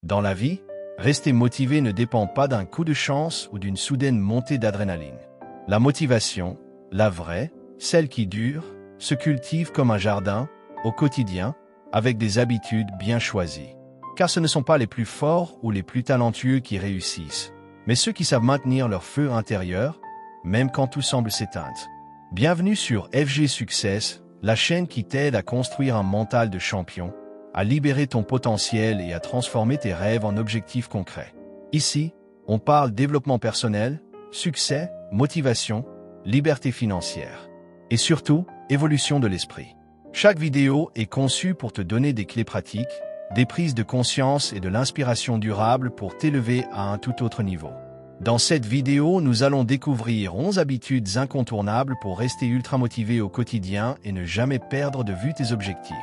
Dans la vie, rester motivé ne dépend pas d'un coup de chance ou d'une soudaine montée d'adrénaline. La motivation, la vraie, celle qui dure, se cultive comme un jardin, au quotidien, avec des habitudes bien choisies. Car ce ne sont pas les plus forts ou les plus talentueux qui réussissent, mais ceux qui savent maintenir leur feu intérieur, même quand tout semble s'éteindre. Bienvenue sur FG Success, la chaîne qui t'aide à construire un mental de champion, à libérer ton potentiel et à transformer tes rêves en objectifs concrets. Ici, on parle développement personnel, succès, motivation, liberté financière. Et surtout, évolution de l'esprit. Chaque vidéo est conçue pour te donner des clés pratiques, des prises de conscience et de l'inspiration durable pour t'élever à un tout autre niveau. Dans cette vidéo, nous allons découvrir 11 habitudes incontournables pour rester ultra motivé au quotidien et ne jamais perdre de vue tes objectifs.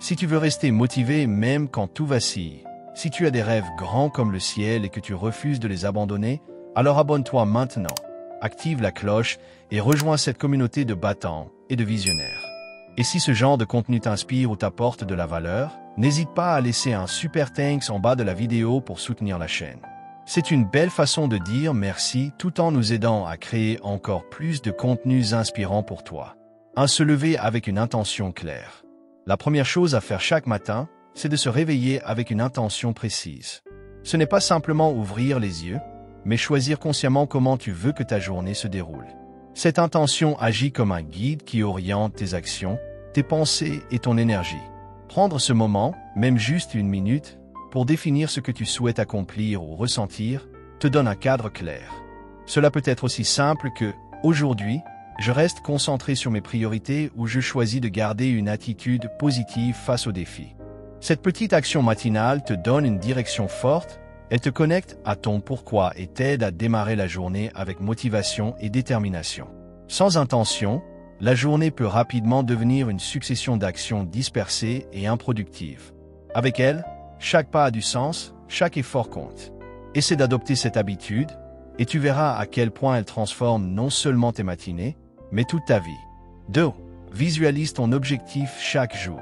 Si tu veux rester motivé même quand tout vacille, si tu as des rêves grands comme le ciel et que tu refuses de les abandonner, alors abonne-toi maintenant, active la cloche et rejoins cette communauté de battants et de visionnaires. Et si ce genre de contenu t'inspire ou t'apporte de la valeur, n'hésite pas à laisser un super thanks en bas de la vidéo pour soutenir la chaîne. C'est une belle façon de dire merci tout en nous aidant à créer encore plus de contenus inspirants pour toi. Se lever avec une intention claire. La première chose à faire chaque matin, c'est de se réveiller avec une intention précise. Ce n'est pas simplement ouvrir les yeux, mais choisir consciemment comment tu veux que ta journée se déroule. Cette intention agit comme un guide qui oriente tes actions, tes pensées et ton énergie. Prendre ce moment, même juste une minute, pour définir ce que tu souhaites accomplir ou ressentir, te donne un cadre clair. Cela peut être aussi simple que « Aujourd'hui, je reste concentré sur mes priorités » ou « Je choisis de garder une attitude positive face aux défis ». Cette petite action matinale te donne une direction forte, elle te connecte à ton pourquoi et t'aide à démarrer la journée avec motivation et détermination. Sans intention, la journée peut rapidement devenir une succession d'actions dispersées et improductives. Avec elle, chaque pas a du sens, chaque effort compte. Essaie d'adopter cette habitude, et tu verras à quel point elle transforme non seulement tes matinées, mais toute ta vie. 2. Visualise ton objectif chaque jour.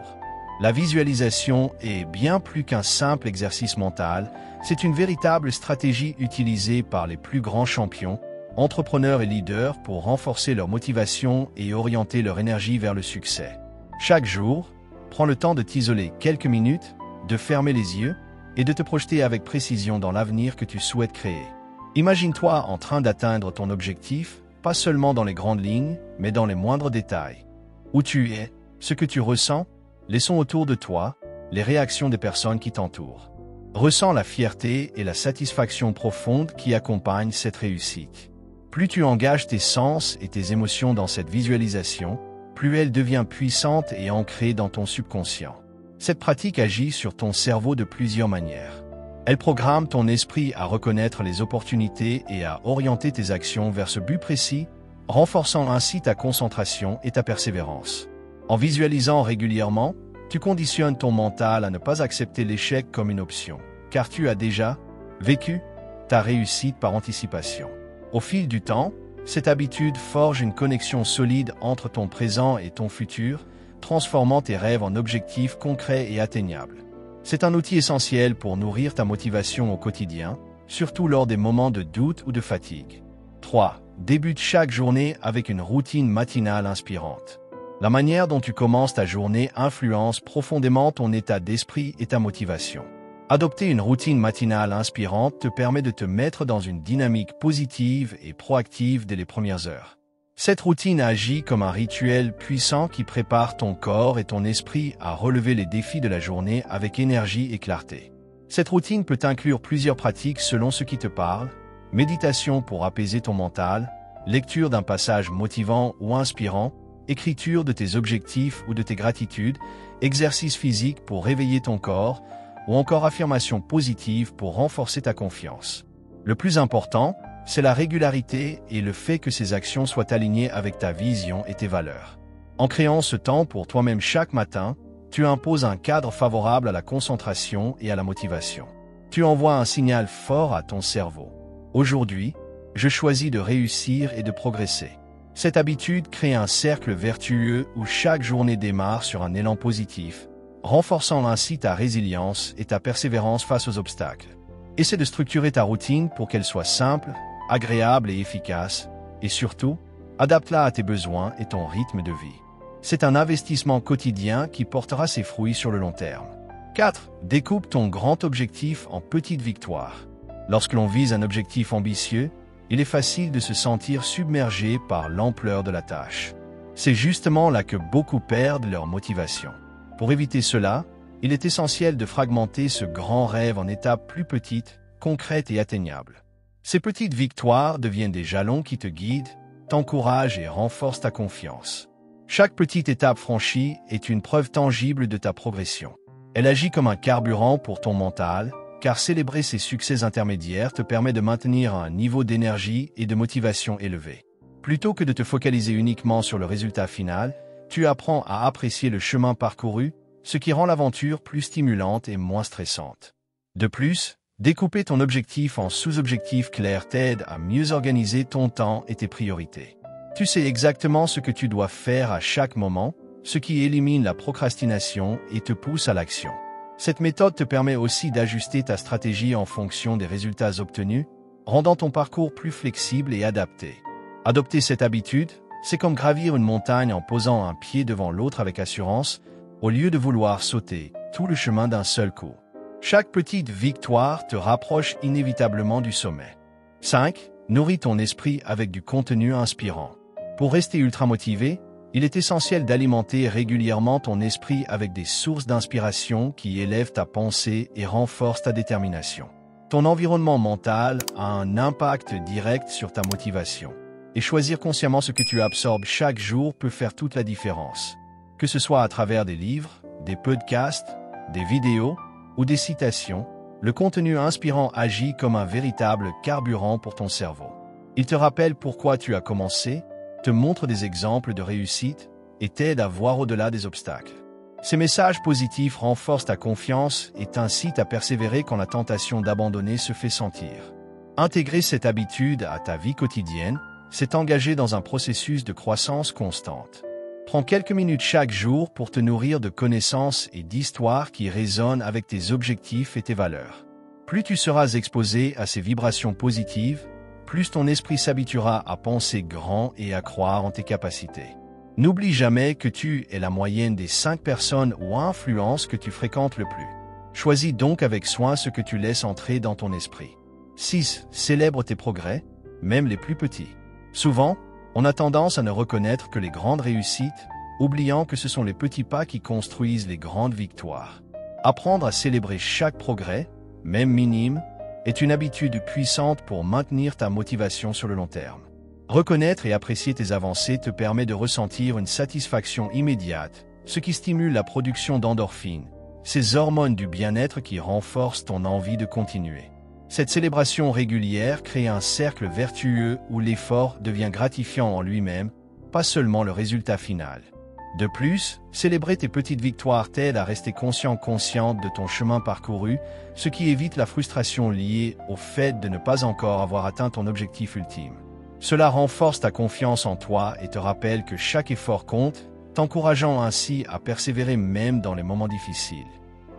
La visualisation est bien plus qu'un simple exercice mental, c'est une véritable stratégie utilisée par les plus grands champions, entrepreneurs et leaders pour renforcer leur motivation et orienter leur énergie vers le succès. Chaque jour, prends le temps de t'isoler quelques minutes, de fermer les yeux et de te projeter avec précision dans l'avenir que tu souhaites créer. Imagine-toi en train d'atteindre ton objectif, pas seulement dans les grandes lignes, mais dans les moindres détails. Où tu es, ce que tu ressens, les sons autour de toi, les réactions des personnes qui t'entourent. Ressens la fierté et la satisfaction profonde qui accompagnent cette réussite. Plus tu engages tes sens et tes émotions dans cette visualisation, plus elle devient puissante et ancrée dans ton subconscient. Cette pratique agit sur ton cerveau de plusieurs manières. Elle programme ton esprit à reconnaître les opportunités et à orienter tes actions vers ce but précis, renforçant ainsi ta concentration et ta persévérance. En visualisant régulièrement, tu conditionnes ton mental à ne pas accepter l'échec comme une option, car tu as déjà vécu ta réussite par anticipation. Au fil du temps, cette habitude forge une connexion solide entre ton présent et ton futur, transformant tes rêves en objectifs concrets et atteignables. C'est un outil essentiel pour nourrir ta motivation au quotidien, surtout lors des moments de doute ou de fatigue. 3. Débute chaque journée avec une routine matinale inspirante. La manière dont tu commences ta journée influence profondément ton état d'esprit et ta motivation. Adopter une routine matinale inspirante te permet de te mettre dans une dynamique positive et proactive dès les premières heures. Cette routine agit comme un rituel puissant qui prépare ton corps et ton esprit à relever les défis de la journée avec énergie et clarté. Cette routine peut inclure plusieurs pratiques selon ce qui te parle, méditation pour apaiser ton mental, lecture d'un passage motivant ou inspirant, écriture de tes objectifs ou de tes gratitudes, exercice physique pour réveiller ton corps, ou encore affirmation positive pour renforcer ta confiance. Le plus important, c'est la régularité et le fait que ces actions soient alignées avec ta vision et tes valeurs. En créant ce temps pour toi-même chaque matin, tu imposes un cadre favorable à la concentration et à la motivation. Tu envoies un signal fort à ton cerveau. Aujourd'hui, je choisis de réussir et de progresser. Cette habitude crée un cercle vertueux où chaque journée démarre sur un élan positif, renforçant ainsi ta résilience et ta persévérance face aux obstacles. Essaie de structurer ta routine pour qu'elle soit simple, agréable et efficace, et surtout, adapte-la à tes besoins et ton rythme de vie. C'est un investissement quotidien qui portera ses fruits sur le long terme. 4. Découpe ton grand objectif en petites victoires. Lorsque l'on vise un objectif ambitieux, il est facile de se sentir submergé par l'ampleur de la tâche. C'est justement là que beaucoup perdent leur motivation. Pour éviter cela, il est essentiel de fragmenter ce grand rêve en étapes plus petites, concrètes et atteignables. Ces petites victoires deviennent des jalons qui te guident, t'encouragent et renforcent ta confiance. Chaque petite étape franchie est une preuve tangible de ta progression. Elle agit comme un carburant pour ton mental, car célébrer ces succès intermédiaires te permet de maintenir un niveau d'énergie et de motivation élevé. Plutôt que de te focaliser uniquement sur le résultat final, tu apprends à apprécier le chemin parcouru, ce qui rend l'aventure plus stimulante et moins stressante. De plus, découper ton objectif en sous-objectifs clairs t'aide à mieux organiser ton temps et tes priorités. Tu sais exactement ce que tu dois faire à chaque moment, ce qui élimine la procrastination et te pousse à l'action. Cette méthode te permet aussi d'ajuster ta stratégie en fonction des résultats obtenus, rendant ton parcours plus flexible et adapté. Adopter cette habitude, c'est comme gravir une montagne en posant un pied devant l'autre avec assurance, au lieu de vouloir sauter tout le chemin d'un seul coup. Chaque petite victoire te rapproche inévitablement du sommet. 5. Nourris ton esprit avec du contenu inspirant. Pour rester ultra motivé, il est essentiel d'alimenter régulièrement ton esprit avec des sources d'inspiration qui élèvent ta pensée et renforcent ta détermination. Ton environnement mental a un impact direct sur ta motivation. Et choisir consciemment ce que tu absorbes chaque jour peut faire toute la différence. Que ce soit à travers des livres, des podcasts, des vidéos ou des citations, le contenu inspirant agit comme un véritable carburant pour ton cerveau. Il te rappelle pourquoi tu as commencé, te montre des exemples de réussite et t'aide à voir au-delà des obstacles. Ces messages positifs renforcent ta confiance et t'incitent à persévérer quand la tentation d'abandonner se fait sentir. Intégrer cette habitude à ta vie quotidienne, c'est engager dans un processus de croissance constante. Prends quelques minutes chaque jour pour te nourrir de connaissances et d'histoires qui résonnent avec tes objectifs et tes valeurs. Plus tu seras exposé à ces vibrations positives, plus ton esprit s'habituera à penser grand et à croire en tes capacités. N'oublie jamais que tu es la moyenne des 5 personnes ou influences que tu fréquentes le plus. Choisis donc avec soin ce que tu laisses entrer dans ton esprit. 6. Célèbre tes progrès, même les plus petits. Souvent, on a tendance à ne reconnaître que les grandes réussites, oubliant que ce sont les petits pas qui construisent les grandes victoires. Apprendre à célébrer chaque progrès, même minime, est une habitude puissante pour maintenir ta motivation sur le long terme. Reconnaître et apprécier tes avancées te permet de ressentir une satisfaction immédiate, ce qui stimule la production d'endorphines, ces hormones du bien-être qui renforcent ton envie de continuer. Cette célébration régulière crée un cercle vertueux où l'effort devient gratifiant en lui-même, pas seulement le résultat final. De plus, célébrer tes petites victoires t'aide à rester consciente de ton chemin parcouru, ce qui évite la frustration liée au fait de ne pas encore avoir atteint ton objectif ultime. Cela renforce ta confiance en toi et te rappelle que chaque effort compte, t'encourageant ainsi à persévérer même dans les moments difficiles.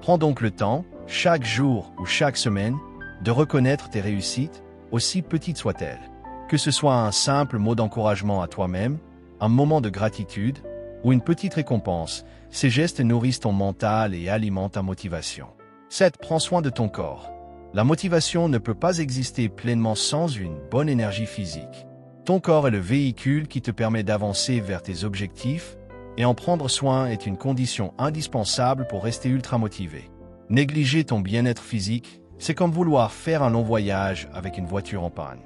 Prends donc le temps, chaque jour ou chaque semaine, de reconnaître tes réussites, aussi petites soient-elles. Que ce soit un simple mot d'encouragement à toi-même, un moment de gratitude, ou une petite récompense, ces gestes nourrissent ton mental et alimentent ta motivation. 7. Prends soin de ton corps. La motivation ne peut pas exister pleinement sans une bonne énergie physique. Ton corps est le véhicule qui te permet d'avancer vers tes objectifs, et en prendre soin est une condition indispensable pour rester ultra motivé. Négliger ton bien-être physique, c'est comme vouloir faire un long voyage avec une voiture en panne.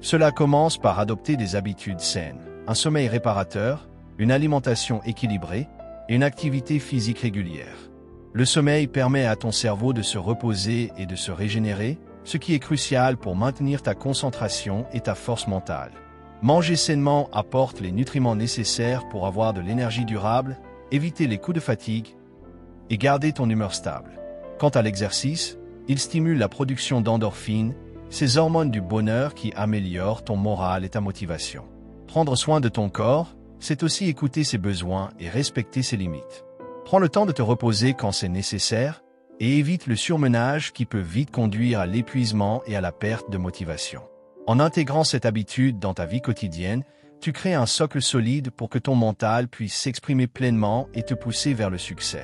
Cela commence par adopter des habitudes saines, un sommeil réparateur, une alimentation équilibrée et une activité physique régulière. Le sommeil permet à ton cerveau de se reposer et de se régénérer, ce qui est crucial pour maintenir ta concentration et ta force mentale. Manger sainement apporte les nutriments nécessaires pour avoir de l'énergie durable, éviter les coups de fatigue et garder ton humeur stable. Quant à l'exercice, il stimule la production d'endorphines, ces hormones du bonheur qui améliorent ton moral et ta motivation. Prendre soin de ton corps, c'est aussi écouter ses besoins et respecter ses limites. Prends le temps de te reposer quand c'est nécessaire et évite le surmenage qui peut vite conduire à l'épuisement et à la perte de motivation. En intégrant cette habitude dans ta vie quotidienne, tu crées un socle solide pour que ton mental puisse s'exprimer pleinement et te pousser vers le succès.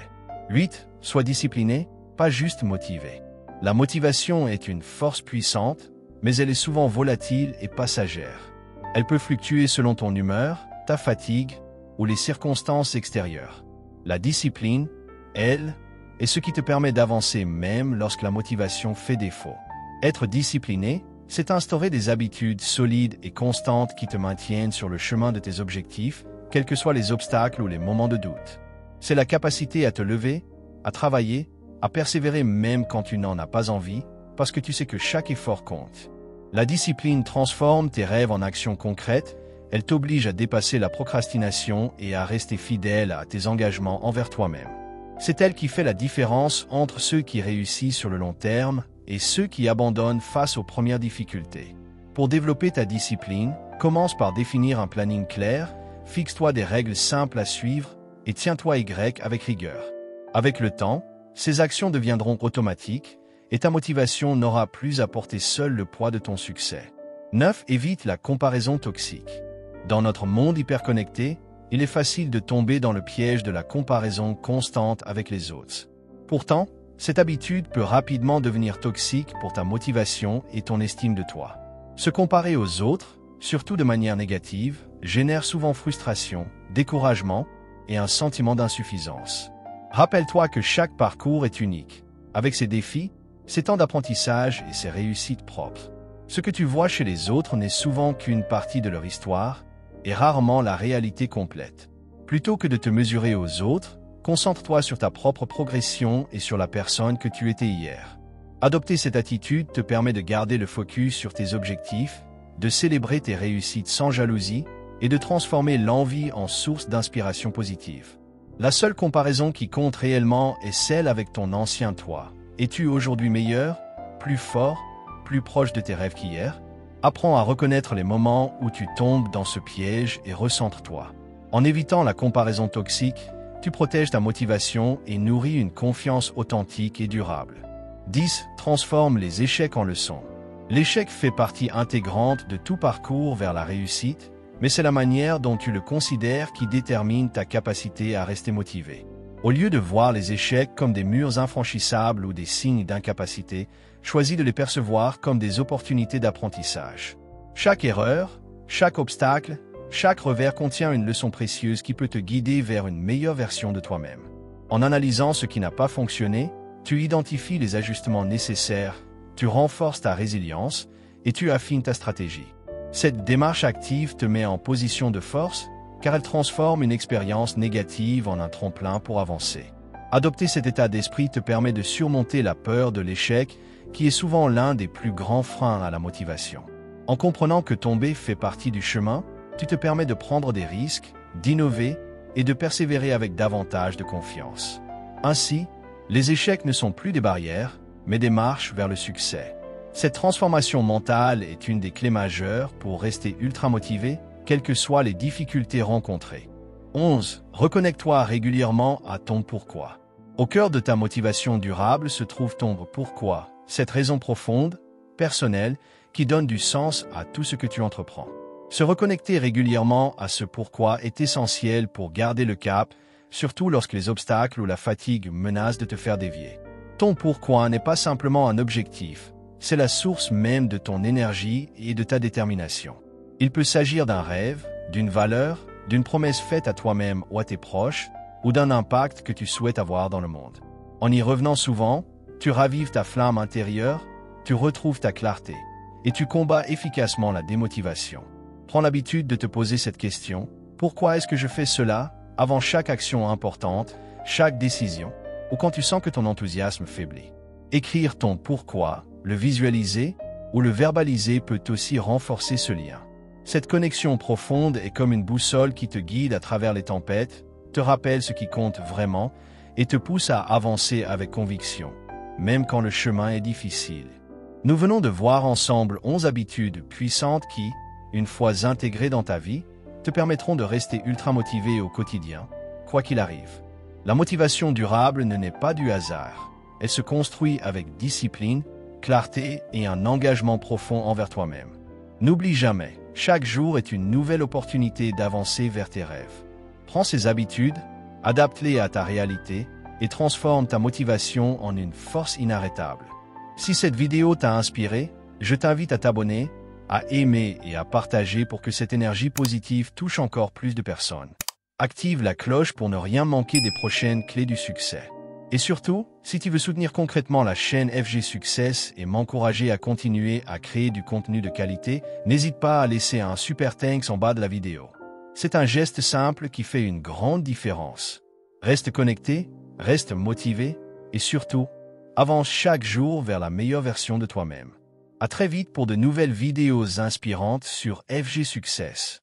8. Sois discipliné, pas juste motivé. La motivation est une force puissante, mais elle est souvent volatile et passagère. Elle peut fluctuer selon ton humeur, ta fatigue ou les circonstances extérieures. La discipline, elle, est ce qui te permet d'avancer même lorsque la motivation fait défaut. Être discipliné, c'est instaurer des habitudes solides et constantes qui te maintiennent sur le chemin de tes objectifs, quels que soient les obstacles ou les moments de doute. C'est la capacité à te lever, à travailler, à persévérer même quand tu n'en as pas envie, parce que tu sais que chaque effort compte. La discipline transforme tes rêves en actions concrètes, elle t'oblige à dépasser la procrastination et à rester fidèle à tes engagements envers toi-même. C'est elle qui fait la différence entre ceux qui réussissent sur le long terme et ceux qui abandonnent face aux premières difficultés. Pour développer ta discipline, commence par définir un planning clair, fixe-toi des règles simples à suivre et tiens-toi avec rigueur. Avec le temps, ces actions deviendront automatiques et ta motivation n'aura plus à porter seule le poids de ton succès. 9. Évite la comparaison toxique. Dans notre monde hyperconnecté, il est facile de tomber dans le piège de la comparaison constante avec les autres. Pourtant, cette habitude peut rapidement devenir toxique pour ta motivation et ton estime de toi. Se comparer aux autres, surtout de manière négative, génère souvent frustration, découragement et un sentiment d'insuffisance. Rappelle-toi que chaque parcours est unique, avec ses défis, ses temps d'apprentissage et ses réussites propres. Ce que tu vois chez les autres n'est souvent qu'une partie de leur histoire et rarement la réalité complète. Plutôt que de te mesurer aux autres, concentre-toi sur ta propre progression et sur la personne que tu étais hier. Adopter cette attitude te permet de garder le focus sur tes objectifs, de célébrer tes réussites sans jalousie et de transformer l'envie en source d'inspiration positive. La seule comparaison qui compte réellement est celle avec ton ancien toi. Es-tu aujourd'hui meilleur, plus fort, plus proche de tes rêves qu'hier? Apprends à reconnaître les moments où tu tombes dans ce piège et recentre-toi. En évitant la comparaison toxique, tu protèges ta motivation et nourris une confiance authentique et durable. 10. Transforme les échecs en leçons. L'échec fait partie intégrante de tout parcours vers la réussite, mais c'est la manière dont tu le considères qui détermine ta capacité à rester motivé. Au lieu de voir les échecs comme des murs infranchissables ou des signes d'incapacité, choisis de les percevoir comme des opportunités d'apprentissage. Chaque erreur, chaque obstacle, chaque revers contient une leçon précieuse qui peut te guider vers une meilleure version de toi-même. En analysant ce qui n'a pas fonctionné, tu identifies les ajustements nécessaires, tu renforces ta résilience et tu affines ta stratégie. Cette démarche active te met en position de force car elle transforme une expérience négative en un tremplin pour avancer. Adopter cet état d'esprit te permet de surmonter la peur de l'échec qui est souvent l'un des plus grands freins à la motivation. En comprenant que tomber fait partie du chemin, tu te permets de prendre des risques, d'innover et de persévérer avec davantage de confiance. Ainsi, les échecs ne sont plus des barrières, mais des marches vers le succès. Cette transformation mentale est une des clés majeures pour rester ultra motivé, quelles que soient les difficultés rencontrées. 11. Reconnecte-toi régulièrement à ton pourquoi. Au cœur de ta motivation durable se trouve ton pourquoi, cette raison profonde, personnelle, qui donne du sens à tout ce que tu entreprends. Se reconnecter régulièrement à ce pourquoi est essentiel pour garder le cap, surtout lorsque les obstacles ou la fatigue menacent de te faire dévier. Ton pourquoi n'est pas simplement un objectif, c'est la source même de ton énergie et de ta détermination. Il peut s'agir d'un rêve, d'une valeur, d'une promesse faite à toi-même ou à tes proches, ou d'un impact que tu souhaites avoir dans le monde. En y revenant souvent, tu ravives ta flamme intérieure, tu retrouves ta clarté, et tu combats efficacement la démotivation. Prends l'habitude de te poser cette question, pourquoi est-ce que je fais cela, avant chaque action importante, chaque décision, ou quand tu sens que ton enthousiasme faiblit. Écrire ton pourquoi, le visualiser ou le verbaliser peut aussi renforcer ce lien. Cette connexion profonde est comme une boussole qui te guide à travers les tempêtes, te rappelle ce qui compte vraiment et te pousse à avancer avec conviction, même quand le chemin est difficile. Nous venons de voir ensemble 11 habitudes puissantes qui, une fois intégrées dans ta vie, te permettront de rester ultra motivé au quotidien, quoi qu'il arrive. La motivation durable ne naît pas du hasard. Elle se construit avec discipline, clarté et un engagement profond envers toi-même. N'oublie jamais, chaque jour est une nouvelle opportunité d'avancer vers tes rêves. Prends ces habitudes, adapte-les à ta réalité et transforme ta motivation en une force inarrêtable. Si cette vidéo t'a inspiré, je t'invite à t'abonner, à aimer et à partager pour que cette énergie positive touche encore plus de personnes. Active la cloche pour ne rien manquer des prochaines clés du succès. Et surtout, si tu veux soutenir concrètement la chaîne FG Success et m'encourager à continuer à créer du contenu de qualité, n'hésite pas à laisser un super thanks en bas de la vidéo. C'est un geste simple qui fait une grande différence. Reste connecté, reste motivé et surtout, avance chaque jour vers la meilleure version de toi-même. À très vite pour de nouvelles vidéos inspirantes sur FG Success.